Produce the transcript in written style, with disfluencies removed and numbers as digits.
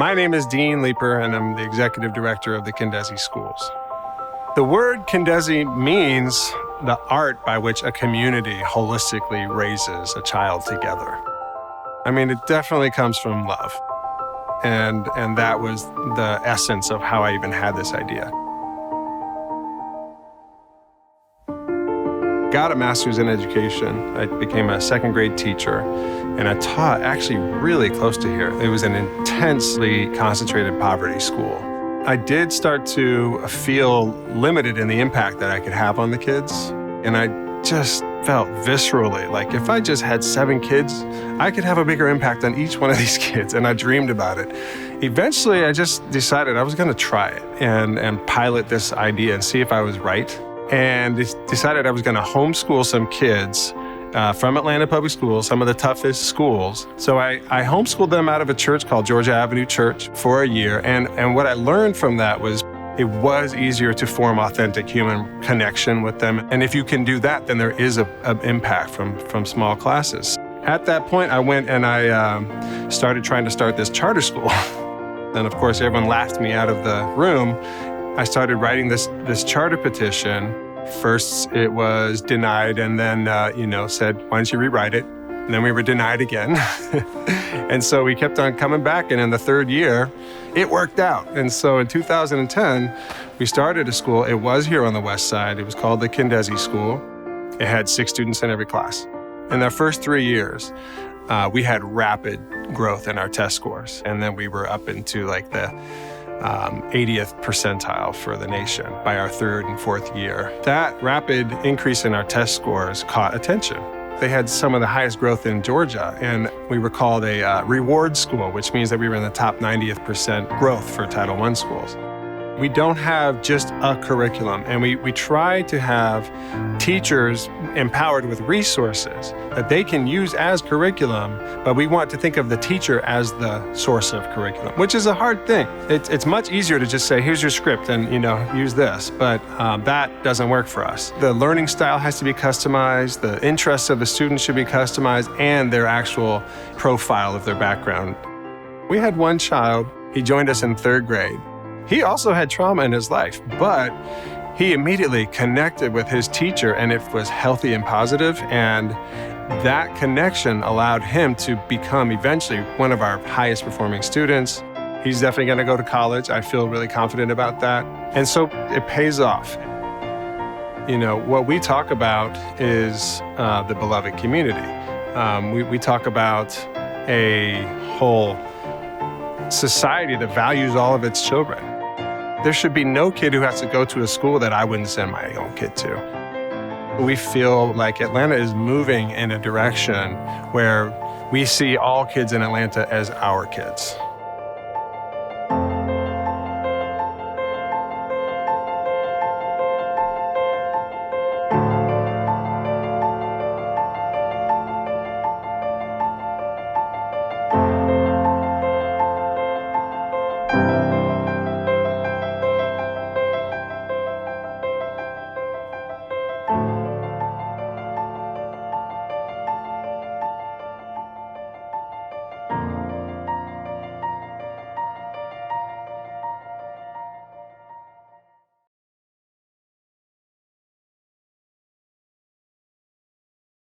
My name is Dean Leeper, and I'm the executive director of the Kindezi Schools. The word Kindezi means the art by which a community holistically raises a child together. I mean, it definitely comes from love. And that was the essence of how I even had this idea. Got a master's in education. I became a second grade teacher, and I taught actually really close to here. It was an intensely concentrated poverty school. I did start to feel limited in the impact that I could have on the kids, and I just felt viscerally like if I just had 7 kids, I could have a bigger impact on each one of these kids, and I dreamed about it. Eventually, I just decided I was going to try it and pilot this idea and see if I was right. And decided I was going to homeschool some kids from Atlanta Public Schools, some of the toughest schools. So I homeschooled them out of a church called Georgia Avenue Church for a year. And what I learned from that was it was easier to form authentic human connection with them. And if you can do that, then there is an impact from small classes. At that point, I went and I started trying to start this charter school. And of course, everyone laughed me out of the room. I started writing this charter petition. First, it was denied, and then, said, why don't you rewrite it? And then we were denied again. And so we kept on coming back, and in the third year, it worked out. And so in 2010, we started a school. It was here on the west side. It was called the Kindezi School. It had 6 students in every class. In the first 3 years, we had rapid growth in our test scores. And then we were up into like the 80th percentile for the nation by our 3rd and 4th year. That rapid increase in our test scores caught attention. They had some of the highest growth in Georgia, and we were called a reward school, which means that we were in the top 90th percent growth for Title I schools. We don't have just a curriculum, and we try to have teachers empowered with resources that they can use as curriculum, but we want to think of the teacher as the source of curriculum, which is a hard thing. It's much easier to just say, here's your script and, use this, but that doesn't work for us. The learning style has to be customized, the interests of the students should be customized, and their actual profile of their background. We had one child, he joined us in 3rd grade. He also had trauma in his life, but he immediately connected with his teacher, and it was healthy and positive, and that connection allowed him to become eventually one of our highest performing students. He's definitely going to go to college. I feel really confident about that. And so it pays off. What we talk about is the beloved community. We talk about a whole society that values all of its children. There should be no kid who has to go to a school that I wouldn't send my own kid to. We feel like Atlanta is moving in a direction where we see all kids in Atlanta as our kids.